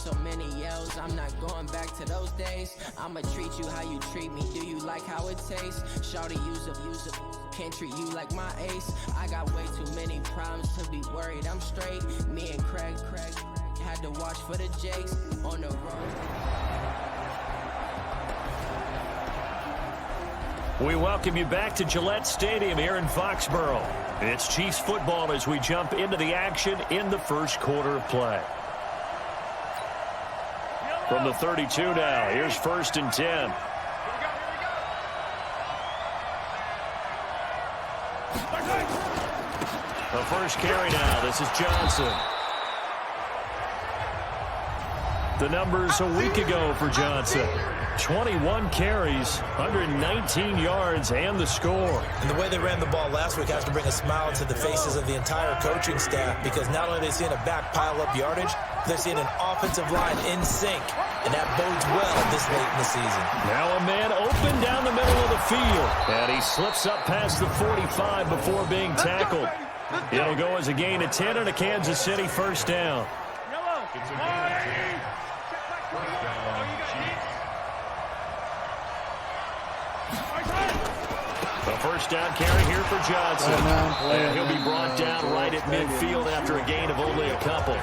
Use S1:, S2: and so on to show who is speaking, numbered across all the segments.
S1: so many yells, I'm not going back to those days. I'ma treat you how you treat me, do you like how it tastes? Shawty, use up, can't treat you like my ace. I got way too many problems to be worried, I'm straight. Me and Craig had to watch for the Jakes on the road.
S2: We welcome you back to Gillette Stadium here in Foxborough. It's Chiefs football as we jump into the action in the first quarter of play. From the 32 now, here's 1st and 10. The first carry now, this is Johnson. The numbers a week ago for Johnson. 21 carries, 119 yards, and the score.
S3: And the way they ran the ball last week has to bring a smile to the faces of the entire coaching staff, because not only are they seeing a back pile up yardage, they're seeing an offensive line in sync, and that bodes well this late in the season.
S2: Now a man open down the middle of the field, and he slips up past the 45 before being tackled. It'll go as a gain of 10 and a Kansas City first down. The first down carry here for Johnson. And he'll be brought down right at midfield after a gain of only a couple.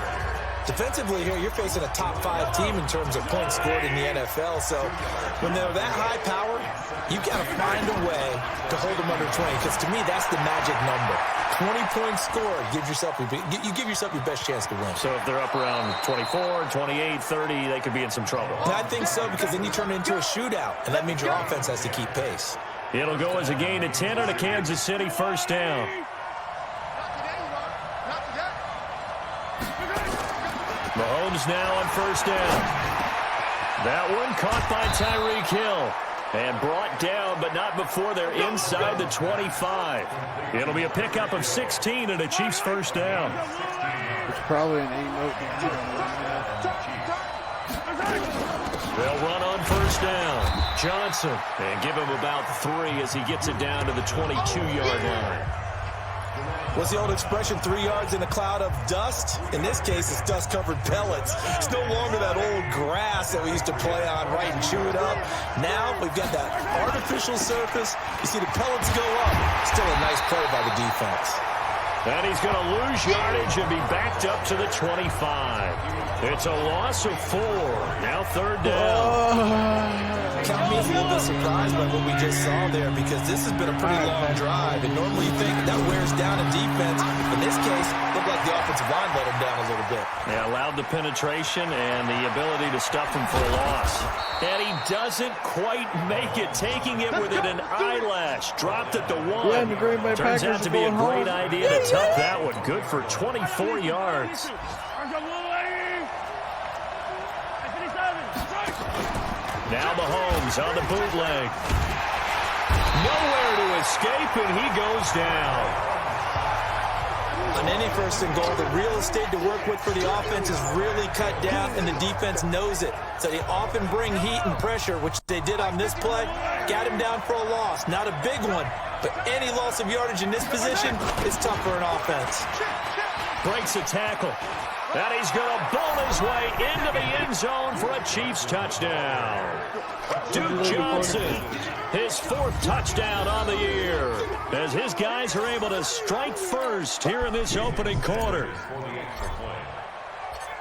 S3: Defensively here, you're facing a top-5 team in terms of points scored in the NFL. So when they're that high power, you've got to find a way to hold them under 20. Because to me, that's the magic number. 20 points scored, you give yourself your best chance to win.
S2: So if they're up around 24, 28, 30, they could be in some trouble.
S3: And I think so, because then you turn it into a shootout, and that means your offense has to keep pace.
S2: It'll go as a gain of 10 and a Kansas City first down. Mahomes now on first down. That one caught by Tyreek Hill and brought down, but not before they're inside the 25. It'll be a pickup of 16 and a Chiefs first down.
S4: It's probably an 8-note.
S2: They'll run on first down. Johnson, and give him about 3 as he gets it down to the 22-yard line.
S3: What's the old expression, 3 yards in a cloud of dust? In this case, it's dust-covered pellets. It's no longer that old grass that we used to play on, right, and chew it up. Now we've got that artificial surface. You see the pellets go up. Still a nice play by the defense.
S2: And he's going to lose yardage and be backed up to the 25. It's a loss of 4. Now third down.
S3: Count me a little bit surprised by what we just saw there, because this has been a pretty long drive. And normally you think that wears down a defense. In this case, it looked like the offensive line let him down a little bit.
S2: They allowed the penetration and the ability to stuff him for a loss. And he doesn't quite make it, taking it within an eyelash. Dropped at the 1.
S4: Yeah, the Green Bay
S2: Turns
S4: Packers
S2: out to be a great
S4: home.
S2: idea to tuck that one. Good for 24 yards. Now Mahomes on the bootleg. Nowhere to escape, and he goes down.
S3: On any first and goal, the real estate to work with for the offense is really cut down, and the defense knows it. So they often bring heat and pressure, which they did on this play. Got him down for a loss. Not a big one, but any loss of yardage in this position is tough for an offense.
S2: Breaks a tackle. And he's going to bowl his way into the end zone for a Chiefs touchdown. Duke Johnson, his 4th touchdown on the year, as his guys are able to strike first here in this opening quarter.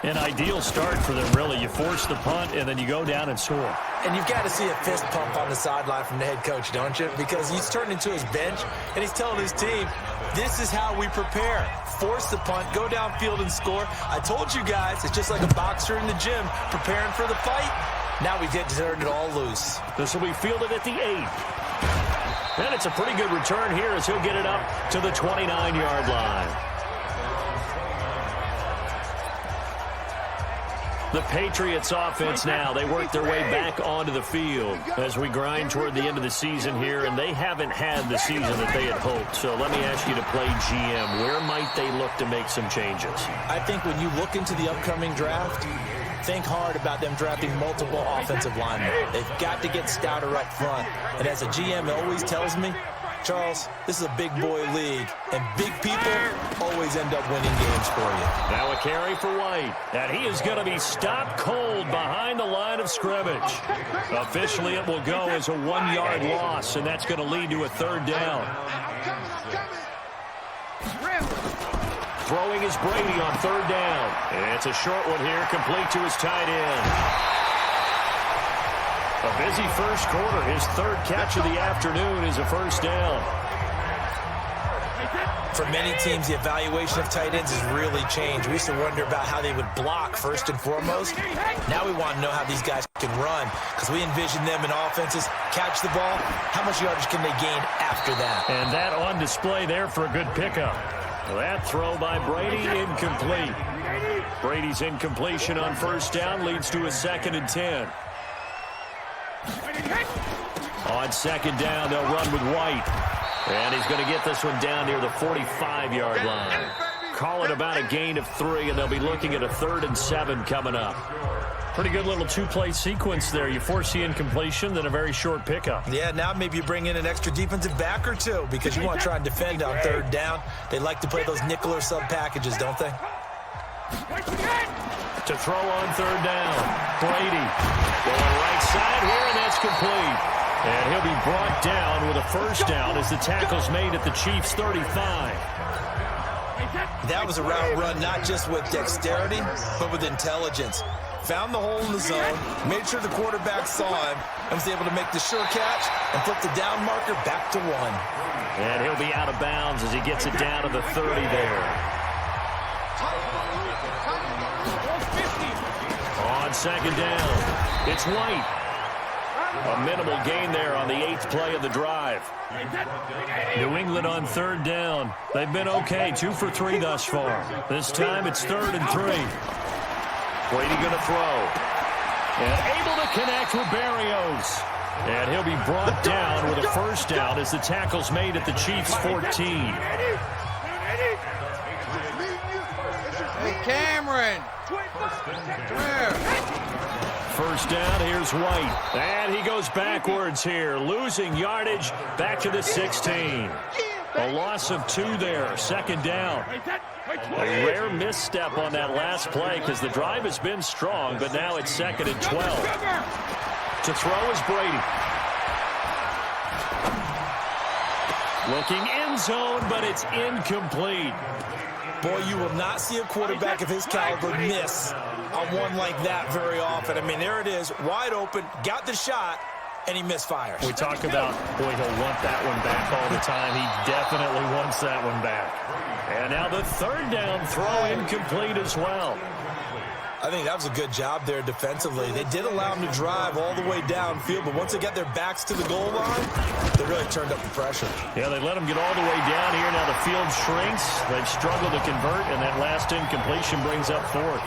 S2: An ideal start for them, really. You force the punt, and then you go down and score.
S3: And you've got to see a fist pump on the sideline from the head coach, don't you? Because he's turned into his bench, and he's telling his team, this is how we prepare. Force the punt, go downfield and score. I told you guys, it's just like a boxer in the gym preparing for the fight. Now we get to turn it all loose.
S2: This will be fielded at the 8. And it's a pretty good return here as he'll get it up to the 29-yard line. The Patriots offense now, they work their way back onto the field as we grind toward the end of the season here, and they haven't had the season that they had hoped. So let me ask you to play GM. Where might they look to make some changes?
S3: I think when you look into the upcoming draft, think hard about them drafting multiple offensive linemen. They've got to get stouter up front. And as a GM always tells me, Charles, this is a big boy league, and big people always end up winning games for you.
S2: Now a carry for White, and he is going to be stopped cold behind the line of scrimmage. Officially, it will go as a 1-yard loss, and that's going to lead to a 3rd down. Throwing is Brady on 3rd down. And it's a short one here, complete to his tight end. A busy first quarter. His 3rd catch of the afternoon is a 1st down.
S3: For many teams, the evaluation of tight ends has really changed. We used to wonder about how they would block first and foremost. Now we want to know how these guys can run, because we envision them in offenses catch the ball. How much yardage can they gain after that?
S2: And that on display there for a good pickup. That throw by Brady, incomplete. Brady's incompletion on 1st down leads to a 2nd and 10. On 2nd down, they'll run with White. And he's going to get this one down near the 45-yard line. Call it about a gain of 3, and they'll be looking at a 3rd and 7 coming up. Pretty good little 2-play sequence there. You force the incompletion, then a very short pickup.
S3: Yeah, now maybe you bring in an extra defensive back or 2 because you want to try and defend on 3rd down. They like to play those nickel or sub packages, don't they?
S2: To throw on 3rd down, Brady going right side here, and that's complete. And he'll be brought down with a 1st down as the tackle's made at the Chiefs' 35.
S3: That was a route run not just with dexterity, but with intelligence. Found the hole in the zone, made sure the quarterback saw him, and was able to make the sure catch and flip the down marker back to 1.
S2: And he'll be out of bounds as he gets it down to the 30 there. On 2nd down, it's White. A minimal gain there on the 8th play of the drive. New England on 3rd down. They've been okay, 2 for 3 thus far. This time it's 3rd and 3. Brady going to throw. And able to connect with Berrios. And he'll be brought down with a 1st down as the tackle's made at the Chiefs' 14.
S4: Hey, Cameron. Where?
S2: 1st down, here's White. And he goes backwards here, losing yardage back to the 16. A loss of 2 there, 2nd down. A rare misstep on that last play because the drive has been strong, but now it's 2nd and 12. To throw is Brady. Looking end zone, but it's incomplete.
S3: Boy, you will not see a quarterback of his caliber miss on one like that very often. I mean, there it is, wide open, got the shot, and he misfires.
S2: We talk about, boy, he'll want that one back all the time. He definitely wants that one back. And now the 3rd down throw incomplete as well.
S3: I think that was a good job there defensively. They did allow him to drive all the way downfield, but once they got their backs to the goal line, they really turned up the pressure.
S2: Yeah, they let him get all the way down here. Now the field shrinks. They've struggled to convert, and that last incompletion brings up 4th.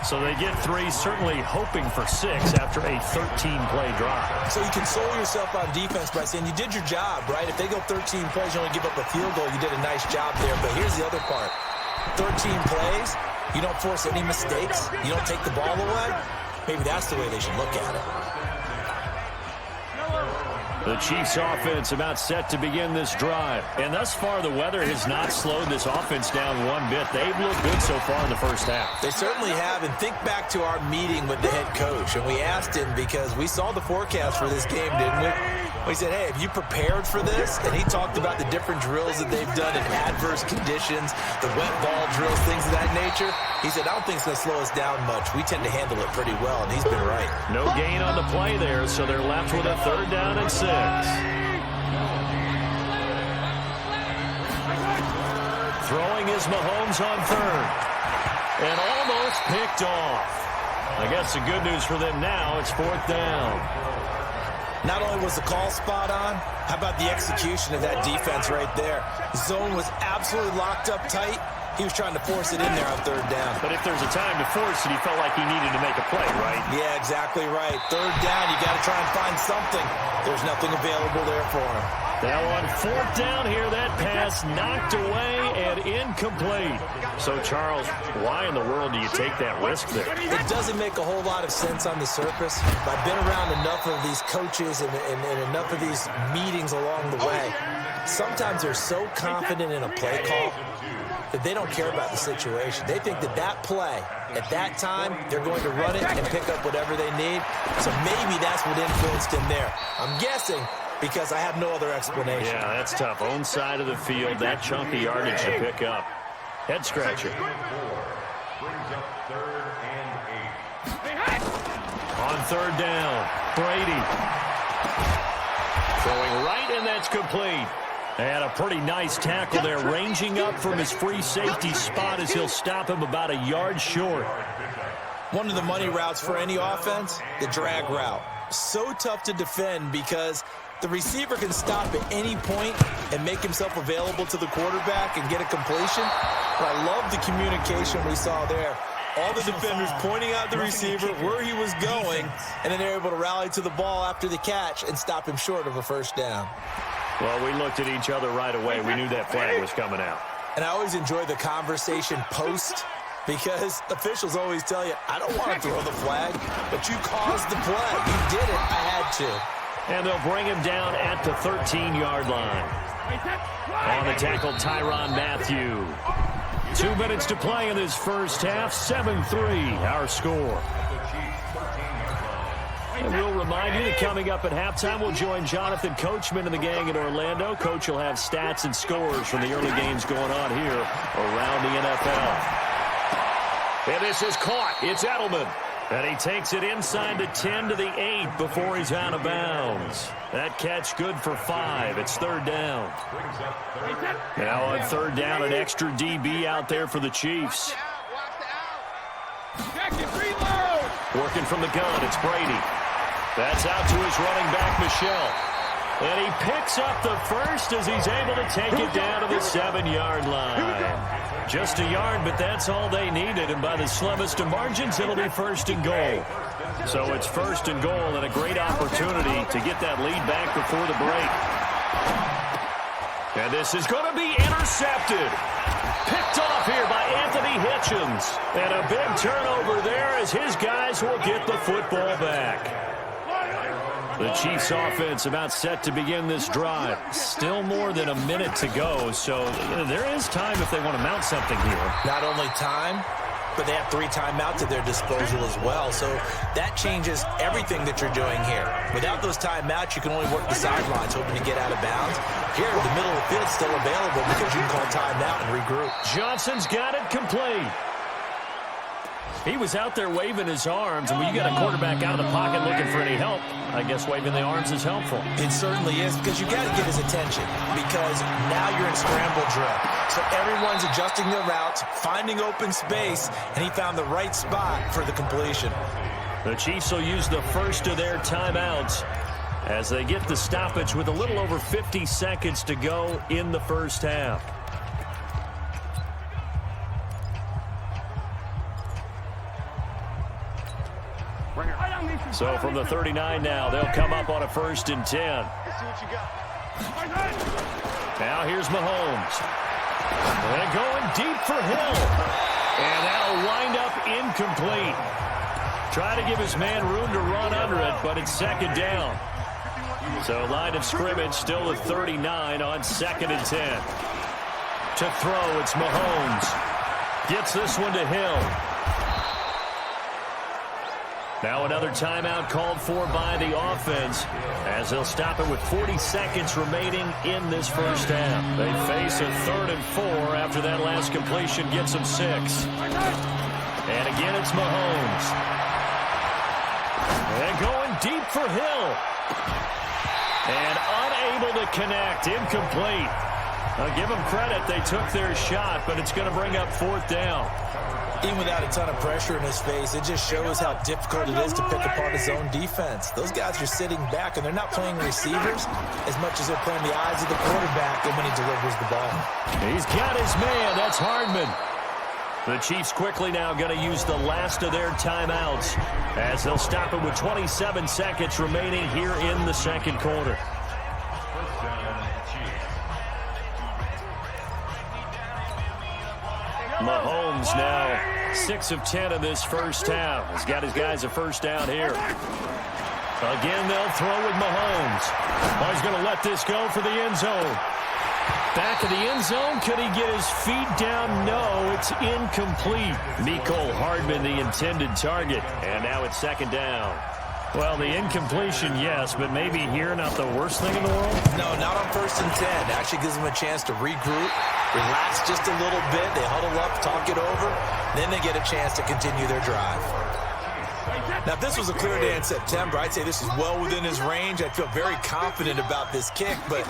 S2: So they get 3, certainly hoping for 6 after a 13-play drive.
S3: So you console yourself on defense by saying you did your job, right? If they go 13 plays, you only give up a field goal, you did a nice job there. But here's the other part. 13 plays, you don't force any mistakes, you don't take the ball away. Maybe that's the way they should look at it.
S2: The Chiefs offense about set to begin this drive. And thus far, the weather has not slowed this offense down one bit. They've looked good so far in the first half.
S3: They certainly have. And think back to our meeting with the head coach. And we asked him, because we saw the forecast for this game, didn't we? We said, hey, have you prepared for this? And he talked about the different drills that they've done in adverse conditions, the wet ball drills, things of that nature. He said, I don't think it's going to slow us down much. We tend to handle it pretty well, and he's been right.
S2: No gain on the play there, so they're left with a 3rd down and 6. Throwing is Mahomes on 3rd. And almost picked off. I guess the good news for them now, it's 4th down.
S3: Not only was the call spot on, how about the execution of that defense right there? The zone was absolutely locked up tight. He was trying to force it in there on third down.
S2: But if there's a time to force it, he felt like he needed to make a play, right?
S3: Yeah, exactly right. Third down, you got to try and find something. There's nothing available there for him.
S2: Now on fourth down here, that pass knocked away and incomplete. So, Charles, why in the world do you take that risk there?
S3: It doesn't make a whole lot of sense on the surface. I've been around enough of these coaches and enough of these meetings along the way. Sometimes they're so confident in a play call that they don't care about the situation. They think that that play, at that time, they're going to run it and pick up whatever they need. So maybe that's what influenced him there. I'm guessing because I have no other explanation.
S2: Yeah, that's tough. Own side of the field, that chunk of yardage to pick up. Head scratcher. On third down, Brady. Throwing right, and that's complete. And a pretty nice tackle there, ranging up from his free safety spot as he'll stop him about a yard short.
S3: One of the money routes for any offense, the drag route. So tough to defend because the receiver can stop at any point and make himself available to the quarterback and get a completion. But I love the communication we saw there. All the defenders pointing out the receiver, where he was going, and then they're able to rally to the ball after the catch and stop him short of a first down.
S2: Well, we looked at each other right away. We knew that flag was coming out.
S3: And I always enjoy the conversation post because officials always tell you, I don't want to throw the flag, but you caused the play. You did it. I had to.
S2: And they'll bring him down at the 13-yard line. On the tackle, Tyrann Mathieu. 2 minutes to play in this first half. 7-3, our score. And we'll remind you that coming up at halftime, we'll join Jonathan Coachman and the gang in Orlando. Coach will have stats and scores from the early games going on here around the NFL. And this is caught. It's Edelman. And he takes it inside the 10 to the 8 before he's out of bounds. That catch good for 5. It's third down. Now on third down, an extra DB out there for the Chiefs. Working from the gun, it's Brady. That's out to his running back, Michelle. And he picks up the first as he's able to take it down to the 7-yard line. Just a yard, but that's all they needed. And by the slimmest of margins, it'll be first and goal. So it's first and goal and a great opportunity to get that lead back before the break. And this is going to be intercepted. Picked off here by Anthony Hitchens. And a big turnover there as his guys will get the football back. The Chiefs offense about set to begin this drive. Still more than a minute to go, so there is time if they want to mount something here.
S3: Not only time, but they have 3 timeouts at their disposal as well, so that changes everything that you're doing here. Without those timeouts, you can only work the sidelines, hoping to get out of bounds. Here, the middle of the field's still available because you can call timeout and regroup.
S2: Johnson's got it complete. He was out there waving his arms, and when you got a quarterback out of the pocket looking for any help, I guess waving the arms is helpful.
S3: It certainly is, because you got to get his attention, because now you're in scramble drill. So everyone's adjusting their routes, finding open space, and he found the right spot for the completion.
S2: The Chiefs will use the first of their timeouts as they get the stoppage with a little over 50 seconds to go in the first half. So from the 39 now, they'll come up on a 1st and 10. Now here's Mahomes. And going deep for Hill. And that'll wind up incomplete. Try to give his man room to run under it, but it's second down. So line of scrimmage still at 39 on 2nd and 10. To throw, it's Mahomes. Gets this one to Hill. Now another timeout called for by the offense as they'll stop it with 40 seconds remaining in this first half. They face a 3rd and 4 after that last completion gets them 6. And again, it's Mahomes. And going deep for Hill. And unable to connect, incomplete. I'll give them credit, they took their shot, but it's going to bring up 4th down.
S3: Even without a ton of pressure in his face, it just shows how difficult it is to pick apart his own defense. Those guys are sitting back, and they're not playing receivers as much as they're playing the eyes of the quarterback when he delivers the ball.
S2: He's got his man. That's Hardman. The Chiefs quickly now going to use the last of their timeouts as they'll stop it with 27 seconds remaining here in the second quarter. Mahomes now 6 of 10 in this first half. He's got his guys a first down here. Again, they'll throw with Mahomes. Oh, he's going to let this go for the end zone. Back of the end zone. Could he get his feet down? No, it's incomplete. Mecole Hardman, the intended target. And now it's second down. Well, the incompletion, yes, but maybe here not the worst thing in the world?
S3: No, not on 1st and 10. It actually gives them a chance to regroup, relax just a little bit. They huddle up, talk it over. Then they get a chance to continue their drive. Now, if this was a clear day in September, I'd say this is well within his range. I feel very confident about this kick, but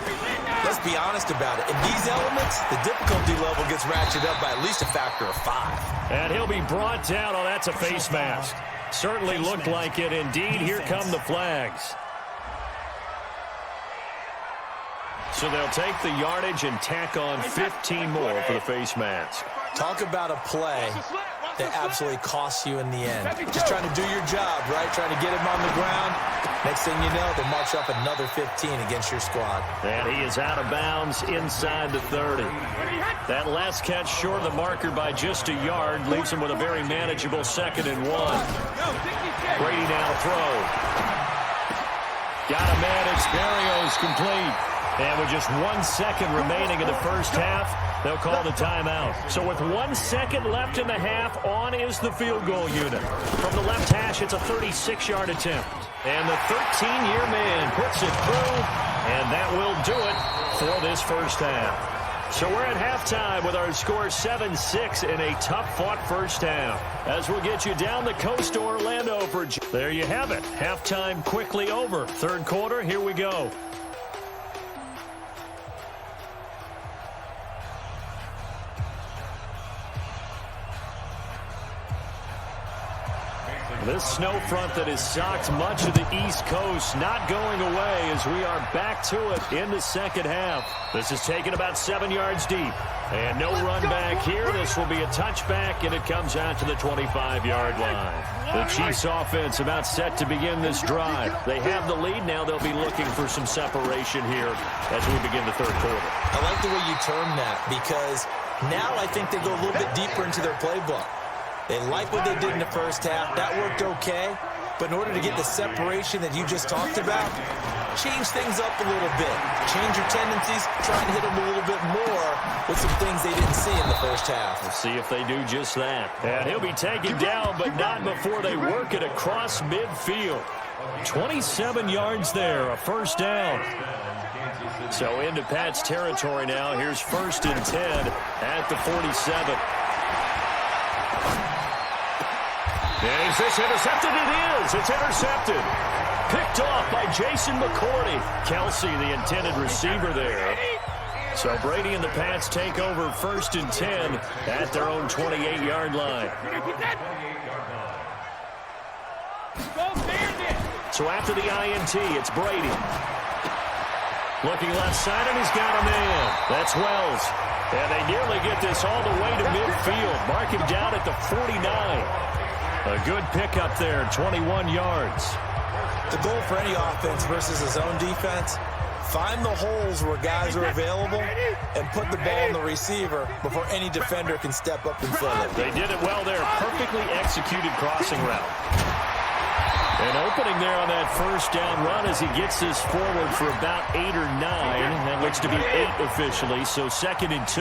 S3: let's be honest about it. In these elements, the difficulty level gets ratcheted up by at least a factor of 5.
S2: And he'll be brought down. Oh, that's a face mask. Certainly looked like it. Indeed, here come the flags. So they'll take the yardage and tack on 15 more for the face mask.
S3: Talk about a play that absolutely costs you in the end. Just trying to do your job, right? Trying to get him on the ground. Next thing you know, they'll march up another 15 against your squad.
S2: And he is out of bounds inside the 30. That last catch short of the marker by just a yard leaves him with a very manageable 2nd and 1. Brady now to throw. Got a man. It's Berrios complete. And with just 1 second remaining in the first half, they'll call the timeout. So with 1 second left in the half, on is the field goal unit. From the left hash, it's a 36-yard attempt. And the 13-year man puts it through, and that will do it for this first half. So we're at halftime with our score 7-6 in a tough-fought first half. As we'll get you down the coast to Orlando for... There you have it. Halftime quickly over. Third quarter, here we go. This snow front that has socked much of the East Coast not going away as we are back to it in the second half. This is taken about 7 yards deep. And no run back here. This will be a touchback, and it comes out to the 25-yard line. The Chiefs offense about set to begin this drive. They have the lead. Now they'll be looking for some separation here as we begin the third quarter.
S3: I like the way you term that because now I think they go a little bit deeper into their playbook. They like what they did in the first half. That worked okay. But in order to get the separation that you just talked about, change things up a little bit. Change your tendencies. Try and hit them a little bit more with some things they didn't see in the first half.
S2: We'll see if they do just that. And he'll be taken down, but not before they work it across midfield. 27 yards there, a first down. So into Pat's territory now. Here's 1st and 10 at the 47. Is this intercepted? It is. It's intercepted. Picked off by Jason McCourty. Kelsey, the intended receiver there. So Brady and the Pats take over 1st and 10 at their own 28-yard line. So after the INT, it's Brady. Looking left side, and he's got a man. That's Wells. And they nearly get this all the way to midfield. Mark him down at the 49. A good pickup there, 21 yards.
S3: The goal for any offense versus his own defense, find the holes where guys are available and put the ball in the receiver before any defender can step up and fill it.
S2: They did it well there. Perfectly executed crossing route. An opening there on that first down run as he gets this forward for about 8 or 9. That looks to be 8 officially, so 2nd and 2.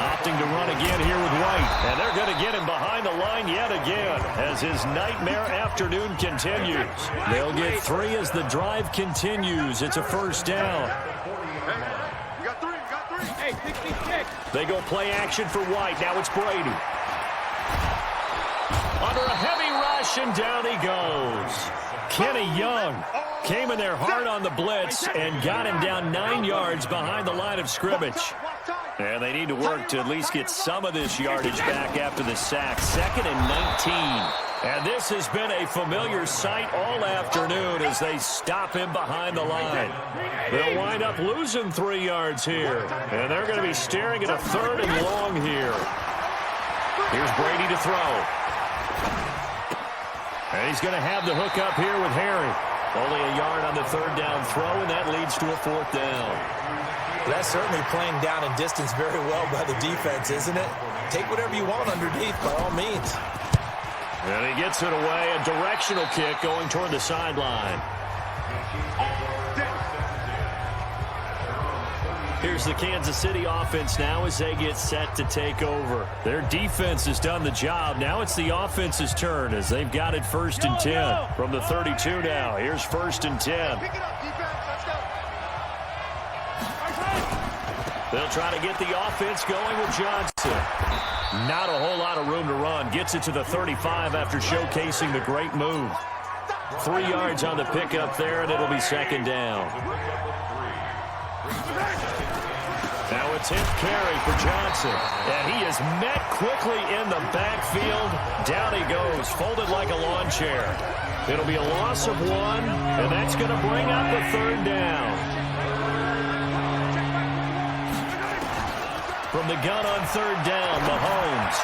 S2: Opting to run again here with White. And they're going to get him behind the line yet again as his nightmare afternoon continues. They'll get 3 as the drive continues. It's a first down. They go play action for White. Now it's Brady. Under a heavy rush, and down he goes. Kenny Young came in there hard on the blitz and got him down 9 yards behind the line of scrimmage. And they need to work to at least get some of this yardage back after the sack. 2nd and 19. And this has been a familiar sight all afternoon as they stop him behind the line. They'll wind up losing 3 yards here. And they're going to be staring at a 3rd and long here. Here's Brady to throw. And he's going to have the hook up here with Harry. Only a yard on the 3rd down throw, and that leads to a 4th down.
S3: That's certainly playing down in distance very well by the defense, isn't it? Take whatever you want underneath, by all means.
S2: And he gets it away, a directional kick going toward the sideline. Here's the Kansas City offense now as they get set to take over. Their defense has done the job. Now it's the offense's turn as they've got it 1st and 10 from the 32 now. Here's 1st and 10. They'll try to get the offense going with Johnson. Not a whole lot of room to run. Gets it to the 35 after showcasing the great move. 3 yards on the pickup there, and it'll be 2nd down. Now a 10th carry for Johnson. And he is met quickly in the backfield. Down he goes, folded like a lawn chair. It'll be a loss of 1, and that's going to bring up a 3rd down. From the gun on 3rd down, Mahomes.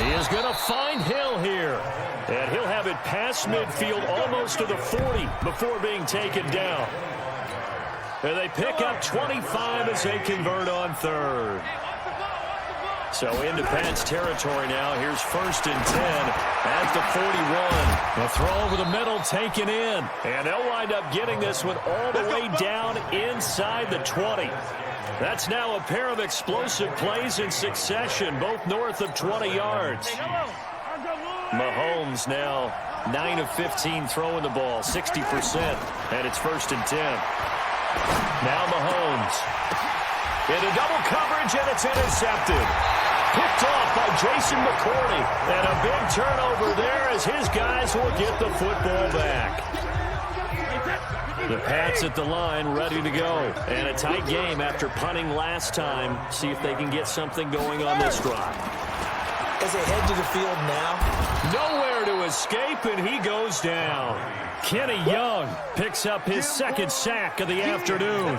S2: He is going to find Hill here. And he'll have it past midfield almost to the 40 before being taken down. And they pick up 25 as they convert on 3rd. So into Pat's territory now. Here's 1st and 10 at the 41. A throw over the middle taken in. And they'll wind up getting this one all the way down inside the 20. That's now a pair of explosive plays in succession, both north of 20 yards. Mahomes now 9 of 15 throwing the ball, 60%, and it's 1st and 10. Now Mahomes into double coverage, and it's intercepted. Picked off by Jason McCourty, and a big turnover there as his guys will get the football back. The Pats at the line ready to go. And a tight game after punting last time. See if they can get something going on this drive.
S3: As they head to the field now.
S2: Nowhere to escape, and he goes down. Kenny Young picks up his 2nd sack of the afternoon.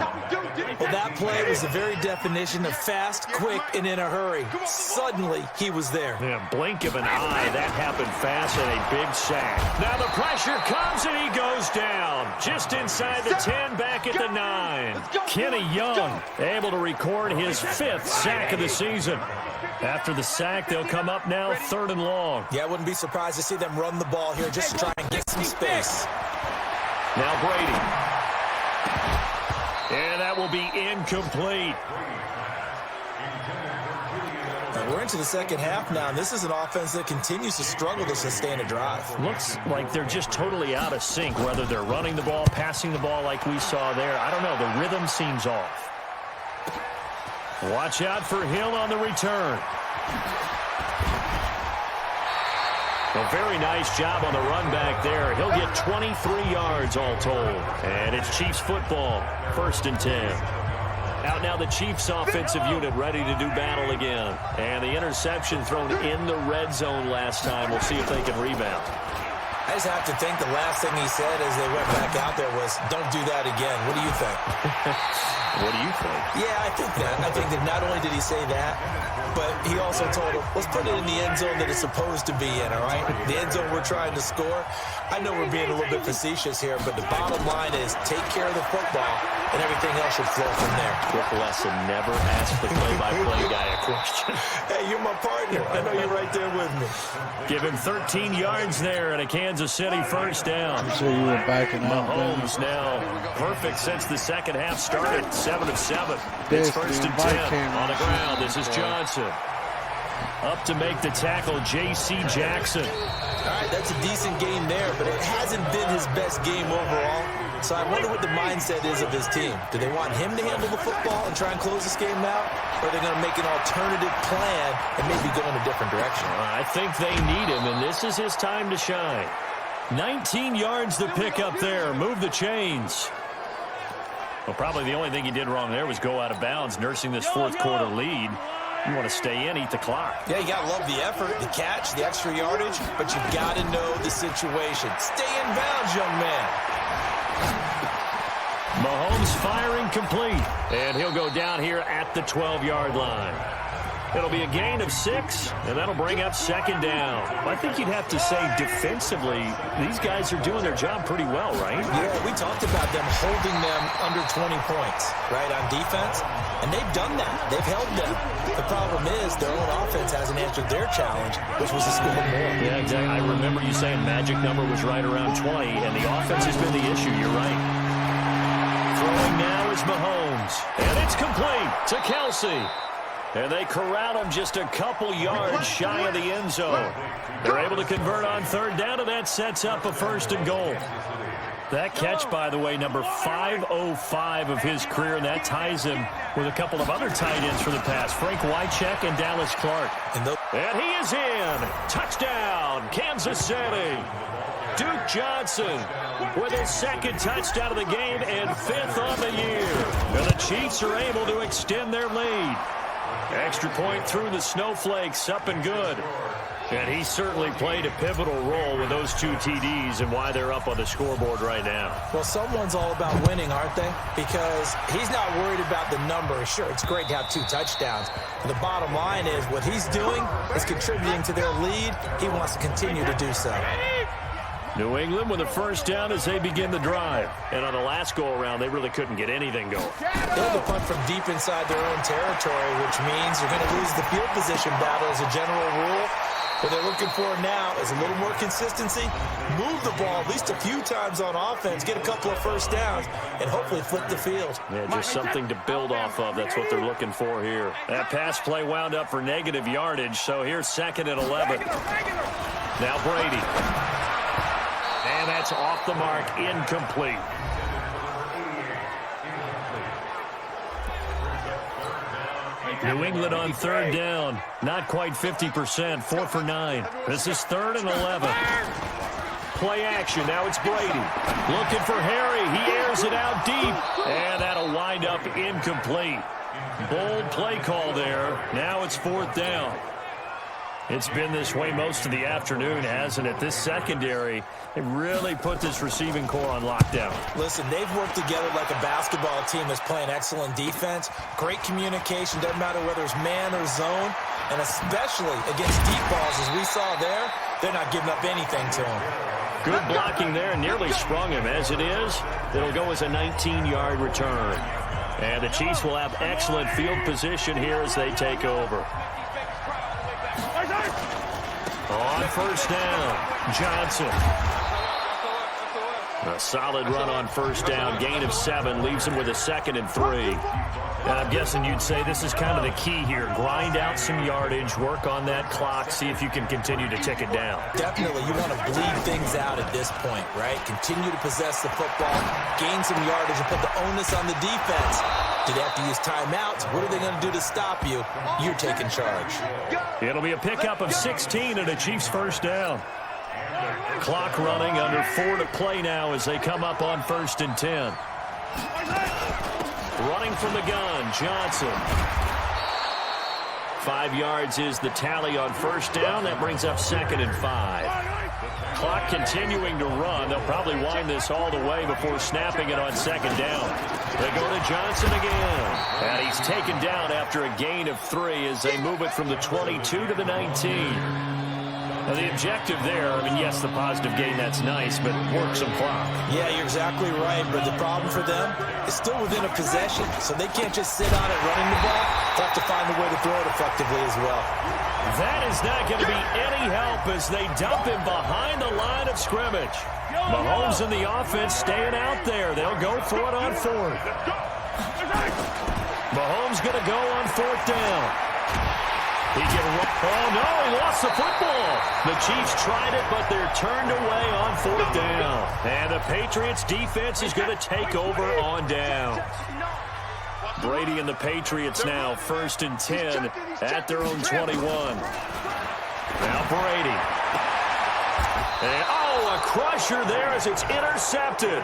S3: Well, that play was the very definition of fast, quick, and in a hurry. Suddenly, he was there.
S2: Yeah, blink of an eye. That happened fast and a big sack. Now the pressure comes, and he goes down. Just inside the 10, back at the 9. Kenny Young able to record his 5th sack of the season. After the sack, they'll come up now 3rd and long.
S3: Yeah, I wouldn't be surprised to see them run the ball here just to try and get some space.
S2: Now Brady. And that will be incomplete.
S3: And we're into the 2nd half now, and this is an offense that continues to struggle to sustain a drive.
S2: Looks like they're just totally out of sync, whether they're running the ball, passing the ball like we saw there. I don't know. The rhythm seems off. Watch out for Hill on the return. A very nice job on the run back there. He'll get 23 yards all told. And it's Chiefs football, 1st and 10. Out now the Chiefs offensive unit ready to do battle again. And the interception thrown in the red zone last time. We'll see if they can rebound.
S3: I just have to think the last thing he said as they went back out there was, don't do that again. What do you think?
S2: What do you think?
S3: Yeah, I think that. I think that not only did he say that, but he also told him, let's put it in the end zone that it's supposed to be in, all right? The end zone we're trying to score. I know we're being a little bit facetious here, but the bottom line is take care of the football, and everything else should flow from there.
S2: Quick lesson, never ask the play-by-play guy a question.
S3: Hey, you're my partner. I know you're right there with me.
S2: Give him 13 yards there and a Kansas City 1st down.
S4: So you were backing out.
S2: Mahomes now perfect since the 2nd half started. 7 of 7. It's 1st and 10 on the ground. This is Johnson. Up to make the tackle, J.C. Jackson.
S3: All right, that's a decent game there, but it hasn't been his best game overall. So I wonder what the mindset is of his team. Do they want him to handle the football and try and close this game out? Or are they going to make an alternative plan and maybe go in a different direction?
S2: I think they need him, and this is his time to shine. 19 yards to pick up there. Move the chains. Well, probably the only thing he did wrong there was go out of bounds, nursing this fourth quarter lead. You want to stay in, eat the clock.
S3: Yeah, you got to love the effort, the catch, the extra yardage, but you got to know the situation. Stay in bounds, young man.
S2: Mahomes firing complete, and he'll go down here at the 12-yard line. It'll be a gain of 6, and that'll bring up second down. I think you'd have to say defensively, these guys are doing their job pretty well, right?
S3: Yeah, we talked about them holding them under 20 points, right, on defense, and they've done that. They've held them. The problem is their own offense hasn't answered their challenge, which was to score more.
S2: Yeah, exactly. I remember you saying magic number was right around 20, and the offense has been the issue. You're right. Throwing now is Mahomes, and it's complete to Kelsey. And they corral him just a couple yards shy of the end zone. They're able to convert on third down, and that sets up a first and goal. That catch, by the way, number 505 of his career, and that ties him with a couple of other tight ends for the pass, Frank Wycheck and Dallas Clark. And he is in. Touchdown, Kansas City. Duke Johnson with his second touchdown of the game and 5th on the year. And the Chiefs are able to extend their lead. Extra point through the snowflakes, up and good. And he certainly played a pivotal role with those 2 TDs and why they're up on the scoreboard right now.
S3: Well, someone's all about winning, aren't they? Because he's not worried about the number. Sure, it's great to have 2 touchdowns. But the bottom line is what he's doing is contributing to their lead. He wants to continue to do so.
S2: New England with a first down as they begin the drive. And on the last go-around, they really couldn't get anything going.
S3: They had to punt from deep inside their own territory, which means you're going to lose the field position battle as a general rule. What they're looking for now is a little more consistency, move the ball at least a few times on offense, get a couple of first downs, and hopefully flip the field.
S2: Yeah, just something to build off of. That's what they're looking for here. That pass play wound up for negative yardage, so here's 2nd and 11. Now Brady. And that's off the mark, incomplete. New England on third down. Not quite 50%, 4 for 9. This is 3rd and 11. Play action, now it's Brady. Looking for Harry, he airs it out deep. And that'll wind up incomplete. Bold play call there. Now it's 4th down. It's been this way most of the afternoon, hasn't it? This secondary, they really put this receiving core on lockdown.
S3: Listen, they've worked together like a basketball team that's playing excellent defense. Great communication, doesn't matter whether it's man or zone. And especially against deep balls, as we saw there, they're not giving up anything to them.
S2: Good blocking there, nearly sprung him. As it is, it'll go as a 19-yard return. And the Chiefs will have excellent field position here as they take over. On first down, Johnson. A solid run on first down, gain of 7, leaves him with a 2nd and 3. And I'm guessing you'd say this is kind of the key here. Grind out some yardage, work on that clock, see if you can continue to tick it down.
S3: Definitely, you want to bleed things out at this point, right? Continue to possess the football, gain some yardage, and put the onus on the defense. Do they have to use timeouts? What are they going to do to stop you? You're taking charge.
S2: It'll be a pickup of 16 and a Chiefs first down. Clock running, under 4 to play now as they come up on 1st and 10. Running from the gun, Johnson. 5 yards is the tally on first down. That brings up 2nd and 5. Clock continuing to run. They'll probably wind this all the way before snapping it on 2nd down. They go to Johnson again. And he's taken down after a gain of 3 as they move it from the 22 to the 19. Now, the objective there, I mean, yes, the positive gain, that's nice, but work some clock.
S3: Yeah, you're exactly right, but the problem for them is still within a possession, so they can't just sit on it running the ball. They have to find a way to throw it effectively as well.
S2: That is not going to be any help as they dump him behind the line of scrimmage. Mahomes and the offense staying out there. They'll go for it on 4th. Mahomes going to go on 4th down. Oh, no, he lost the football. The Chiefs tried it, but they're turned away on 4th down. And the Patriots defense is going to take over on down. Brady and the Patriots now 1st and 10 at their own 21. Now Brady. And, oh, a crusher there as it's intercepted.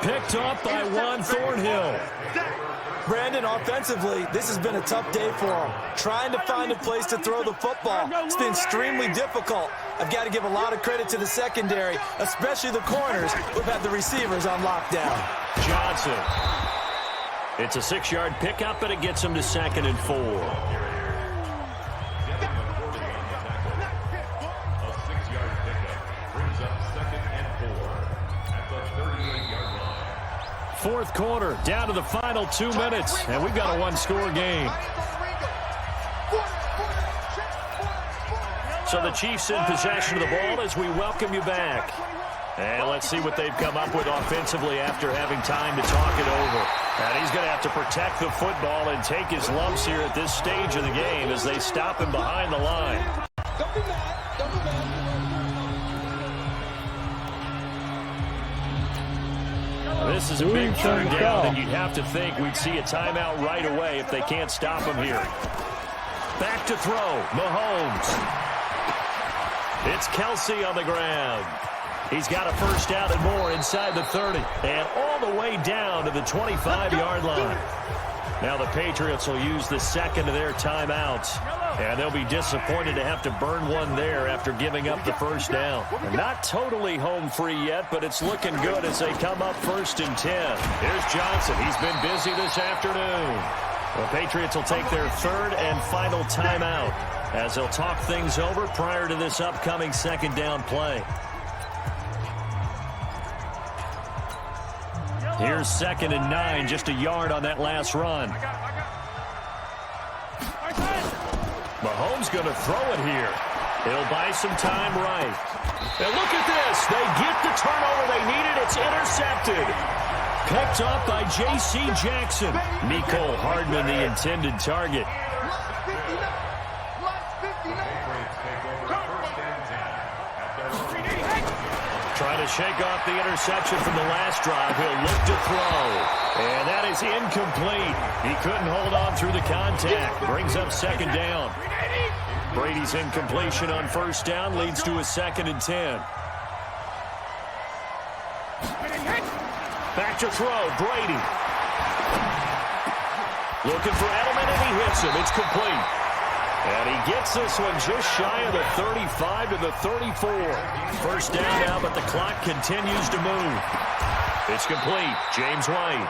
S2: Picked up by Juan Thornhill.
S3: Brandon, offensively, this has been a tough day for him. Trying to find a place to throw the football. It's been extremely difficult. I've got to give a lot of credit to the secondary, especially the corners who've had the receivers on lockdown.
S2: Johnson. It's a 6-yard pickup, but it gets him to 2nd and 4. Fourth quarter, down to the final 2 minutes, and we've got a one-score game. So the Chiefs in possession of the ball as we welcome you back. And let's see what they've come up with offensively after having time to talk it over. And he's going to have to protect the football and take his lumps here at this stage of the game as they stop him behind the line.
S5: Don't be mad. Don't be mad.
S2: This is a big third down, and you'd have to think we'd see a timeout right away if they can't stop him here. Back to throw, Mahomes. It's Kelsey on the ground. He's got a first down and more inside the 30, and all the way down to the 25-yard line. Now the Patriots will use the second of their timeouts, and they'll be disappointed to have to burn one there after giving up the first down. Not totally home free yet, but it's looking good as they come up 1st and 10. Here's Johnson. He's been busy this afternoon. The Patriots will take their 3rd and final timeout as they'll talk things over prior to this upcoming 2nd down play. Here's 2nd and 9, just a yard on that last run. Mahomes going to throw it here. He'll buy some time right. And look at this. They get the turnover they needed. It's intercepted. Picked up by J.C. Jackson. Mecole Hardman, the intended target. Trying to shake off the interception from the last drive. He'll look to throw. And that is incomplete. He couldn't hold on through the contact. Brings up 2nd down. Brady's incompletion on 1st down leads to a 2nd and 10. Back to throw, Brady. Looking for Edelman, and he hits him. It's complete. And he gets this one just shy of the 35 to the 34. First down now, but the clock continues to move. It's complete. James White.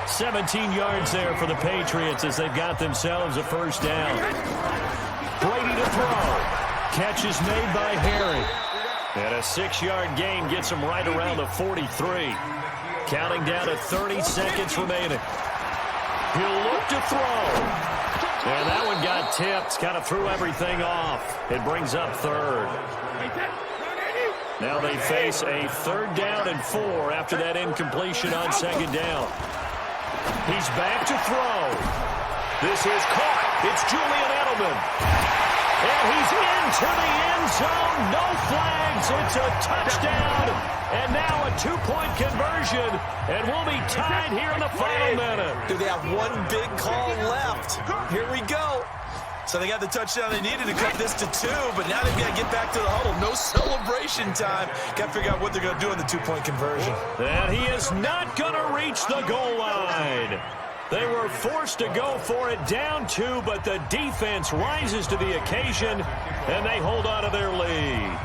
S2: 17 yards there for the Patriots as they've got themselves a first down. Brady to throw. Catch is made by Harry. And a 6-yard gain gets him right around the 43. Counting down to 30 seconds remaining. He'll look to throw. And that one got tipped. Kind of threw everything off. It brings up 3rd. Now they face a 3rd down and 4 after that incompletion on 2nd down. He's back to throw. This is caught. It's Julian Edelman. And he's into the end zone. No flags. It's a touchdown. And now a 2-point conversion. And we'll be tied here in the final minute.
S3: Do they have one big call left? Here we go. So they got the touchdown they needed to cut this to 2, but now they've got to get back to the huddle. No celebration time. Got to figure out what they're going to do on the 2-point conversion.
S2: And he is not going to reach the goal line. They were forced to go for it down 2, but the defense rises to the occasion, and they hold on to their lead.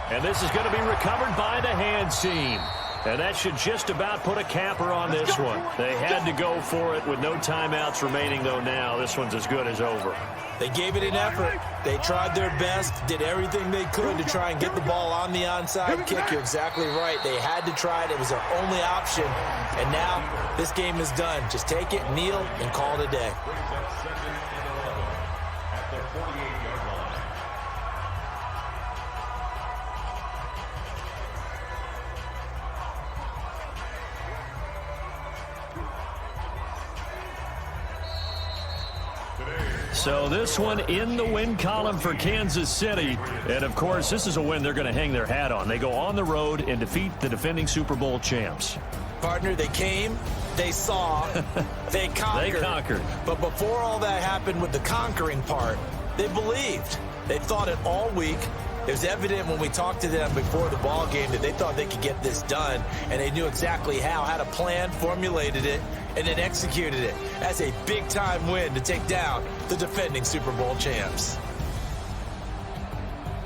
S2: And this is going to be recovered by the hands team. And that should just about put a capper on this one. They had to go for it with no timeouts remaining, though now. This one's as good as over.
S3: They gave it an effort. They tried their best, did everything they could to try and get the ball on the onside kick. You're exactly right. They had to try it. It was their only option. And now this game is done. Just take it, kneel, and call it a day.
S2: So this one in the win column for Kansas City. And, of course, this is a win they're going to hang their hat on. They go on the road and defeat the defending Super Bowl champs.
S3: Partner, they came, they saw, they conquered.
S2: They conquered.
S3: But before all that happened with the conquering part, they believed. They thought it all week. It was evident when we talked to them before the ball game that they thought they could get this done, and they knew exactly how, had a plan, formulated it, and then executed it. That's a big-time win to take down the defending Super Bowl champs.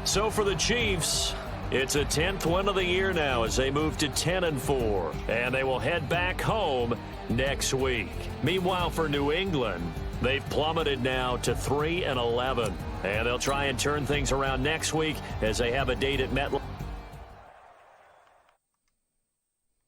S2: So for the Chiefs, it's a 10th win of the year now as they move to 10-4, and they will head back home next week. Meanwhile, for New England, they've plummeted now to 3-11, and they'll try and turn things around next week as they have a date at MetLife.